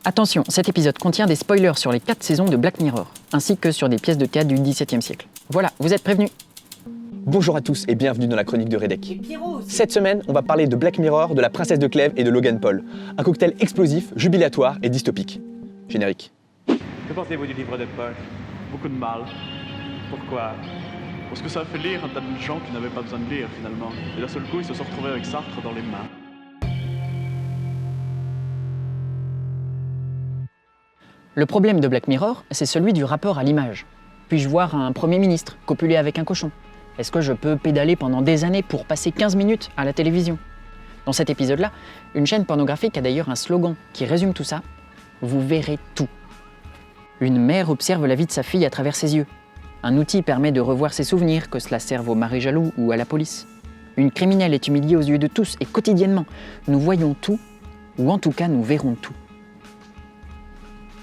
Attention, cet épisode contient des spoilers sur les 4 saisons de Black Mirror, ainsi que sur des pièces de théâtre du XVIIe siècle. Voilà, vous êtes prévenus. Bonjour à tous et bienvenue dans la chronique de Redek. Cette semaine, on va parler de Black Mirror, de la princesse de Clèves et de Logan Paul. Un cocktail explosif, jubilatoire et dystopique. Générique. Que pensez-vous du livre de poche? Beaucoup de mal. Pourquoi? Parce que ça a fait lire un tas de gens qui n'avaient pas besoin de lire finalement. Et d'un seul coup, ils se sont retrouvés avec Sartre dans les mains. Le problème de Black Mirror, c'est celui du rapport à l'image. Puis-je voir un Premier ministre copuler avec un cochon? Est-ce que je peux pédaler pendant des années pour passer 15 minutes à la télévision? Dans cet épisode-là, une chaîne pornographique a d'ailleurs un slogan qui résume tout ça. Vous verrez tout. Une mère observe la vie de sa fille à travers ses yeux. Un outil permet de revoir ses souvenirs, que cela serve aux maris jaloux ou à la police. Une criminelle est humiliée aux yeux de tous et quotidiennement. Nous voyons tout, ou en tout cas nous verrons tout.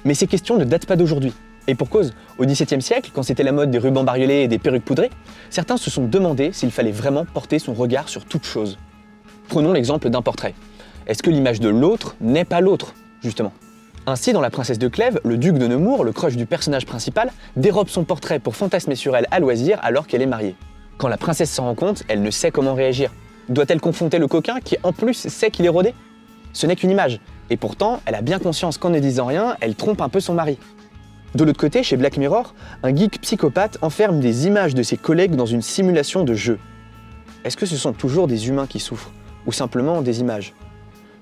Mais ces questions ne datent pas d'aujourd'hui. Et pour cause, au XVIIe siècle, quand c'était la mode des rubans bariolés et des perruques poudrées, certains se sont demandé s'il fallait vraiment porter son regard sur toute chose. Prenons l'exemple d'un portrait. Est-ce que l'image de l'autre n'est pas l'autre, justement? Ainsi, dans La Princesse de Clèves, le duc de Nemours, le crush du personnage principal, dérobe son portrait pour fantasmer sur elle à loisir alors qu'elle est mariée. Quand la princesse s'en rend compte, elle ne sait comment réagir. Doit-elle confronter le coquin qui, en plus, sait qu'il est rodé? Ce n'est qu'une image. Et pourtant, elle a bien conscience qu'en ne disant rien, elle trompe un peu son mari. De l'autre côté, chez Black Mirror, un geek psychopathe enferme des images de ses collègues dans une simulation de jeu. Est-ce que ce sont toujours des humains qui souffrent, ou simplement des images?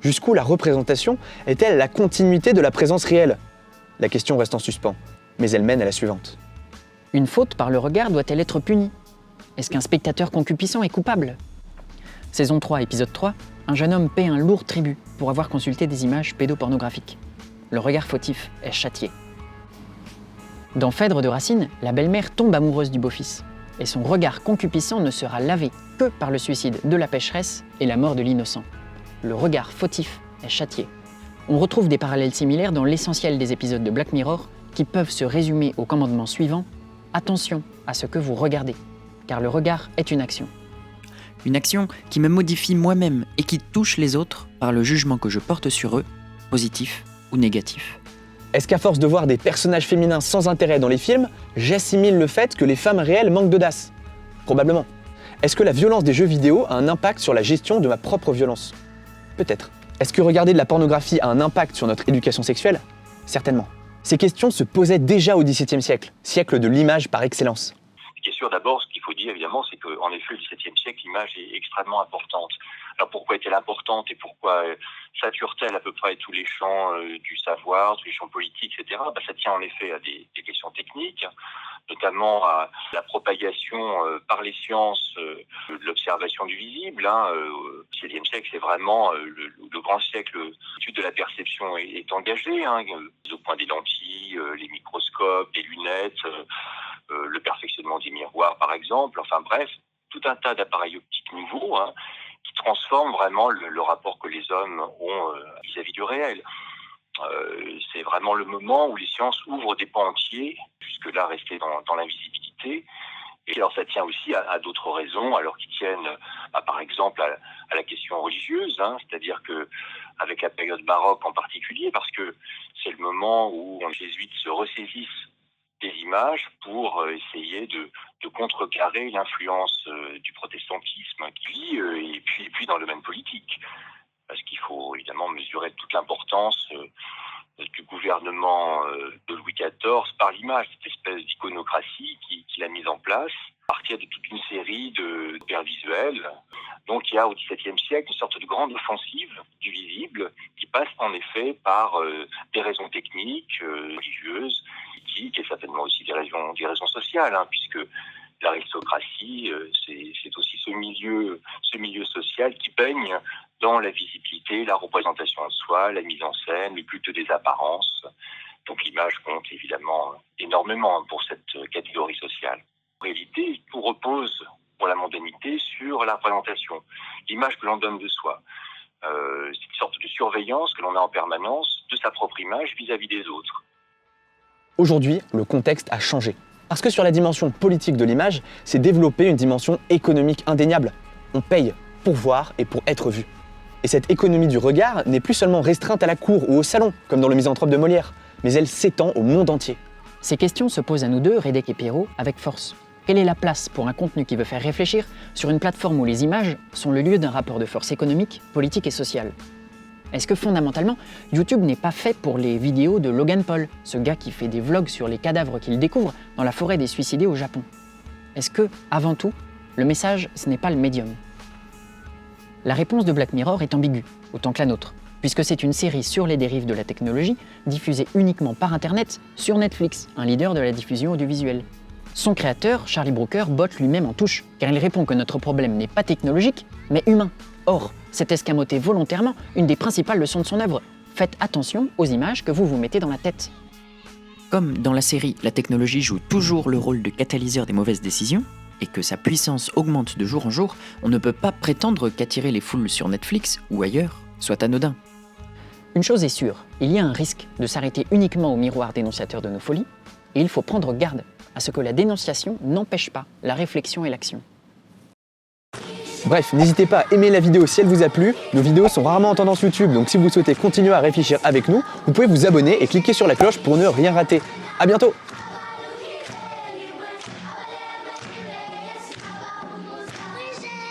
Jusqu'où la représentation est-elle la continuité de la présence réelle? La question reste en suspens, mais elle mène à la suivante. Une faute par le regard doit-elle être punie? Est-ce qu'un spectateur concupiscent est coupable? Saison 3, épisode 3, un jeune homme paie un lourd tribut pour avoir consulté des images pédopornographiques. Le regard fautif est châtié. Dans Phèdre de Racine, la belle-mère tombe amoureuse du beau-fils, et son regard concupiscent ne sera lavé que par le suicide de la pécheresse et la mort de l'innocent. Le regard fautif est châtié. On retrouve des parallèles similaires dans l'essentiel des épisodes de Black Mirror qui peuvent se résumer au commandement suivant: attention à ce que vous regardez, car le regard est une action. Une action qui me modifie moi-même et qui touche les autres par le jugement que je porte sur eux, positif ou négatif. Est-ce qu'à force de voir des personnages féminins sans intérêt dans les films, j'assimile le fait que les femmes réelles manquent d'audace? Probablement. Est-ce que la violence des jeux vidéo a un impact sur la gestion de ma propre violence? Peut-être. Est-ce que regarder de la pornographie a un impact sur notre éducation sexuelle? Certainement. Ces questions se posaient déjà au XVIIe siècle, siècle de l'image par excellence. Ce qui est sûr d'abord, ce qu'il faut dire évidemment, c'est qu'en effet, le XVIIe siècle, l'image est extrêmement importante. Alors pourquoi est-elle importante et pourquoi sature-t-elle à peu près tous les champs du savoir, tous les champs politiques, etc. Ça tient en effet à des questions techniques, notamment à la propagation par les sciences de l'observation du visible. Au XVIIe siècle, c'est vraiment le grand siècle où l'étude de la perception est engagée, au point des lentilles, les microscopes, les lunettes, le perfectionnement des miroirs par exemple, enfin bref, tout un tas d'appareils optiques nouveaux qui transforment vraiment le rapport que les hommes ont vis-à-vis du réel. C'est vraiment le moment où les sciences ouvrent des pans entiers, jusque-là restés dans l'invisibilité. Et alors ça tient aussi à d'autres raisons, alors qui tiennent par exemple à la question religieuse, c'est-à-dire que avec la période baroque en particulier, parce que c'est le moment où les jésuites se ressaisissent des images pour essayer de contrecarrer l'influence du protestantisme et puis dans le domaine politique. Parce qu'il faut évidemment mesurer toute l'importance du gouvernement de Louis XIV par l'image, cette espèce d'iconocratie qu'il a mise en place à partir de toute une série de pères visuels. Donc il y a au XVIIe siècle une sorte de grande offensive du visible qui passe en effet par des raisons techniques, religieuses, politiques et certainement aussi des raisons sociales, puisque l'aristocratie, c'est aussi ce milieu social qui baigne dans la visibilité, la représentation de soi, la mise en scène, le culte des apparences. Donc l'image compte évidemment énormément pour cette catégorie sociale. En réalité, tout repose pour la mondanité sur la représentation, l'image que l'on donne de soi. C'est une sorte de surveillance que l'on a en permanence de sa propre image vis-à-vis des autres. Aujourd'hui, le contexte a changé. Parce que sur la dimension politique de l'image, s'est développée une dimension économique indéniable. On paye pour voir et pour être vu. Et cette économie du regard n'est plus seulement restreinte à la cour ou au salon, comme dans le Misanthrope de Molière, mais elle s'étend au monde entier. Ces questions se posent à nous deux, Redek et Pierrot, avec force. Quelle est la place pour un contenu qui veut faire réfléchir sur une plateforme où les images sont le lieu d'un rapport de force économique, politique et social? Est-ce que fondamentalement, YouTube n'est pas fait pour les vidéos de Logan Paul, ce gars qui fait des vlogs sur les cadavres qu'il découvre dans la forêt des suicidés au Japon? Est-ce que, avant tout, le message, ce n'est pas le médium? La réponse de Black Mirror est ambiguë, autant que la nôtre, puisque c'est une série sur les dérives de la technologie, diffusée uniquement par Internet sur Netflix, un leader de la diffusion audiovisuelle. Son créateur, Charlie Brooker, botte lui-même en touche, car il répond que notre problème n'est pas technologique, mais humain. Or, c'est escamoter volontairement une des principales leçons de son œuvre. Faites attention aux images que vous vous mettez dans la tête. Comme dans la série, la technologie joue toujours le rôle de catalyseur des mauvaises décisions, et que sa puissance augmente de jour en jour, on ne peut pas prétendre qu'attirer les foules sur Netflix ou ailleurs soit anodin. Une chose est sûre, il y a un risque de s'arrêter uniquement au miroir dénonciateur de nos folies, et il faut prendre garde à ce que la dénonciation n'empêche pas la réflexion et l'action. Bref, n'hésitez pas à aimer la vidéo si elle vous a plu. Nos vidéos sont rarement en tendance YouTube, donc si vous souhaitez continuer à réfléchir avec nous, vous pouvez vous abonner et cliquer sur la cloche pour ne rien rater. À bientôt!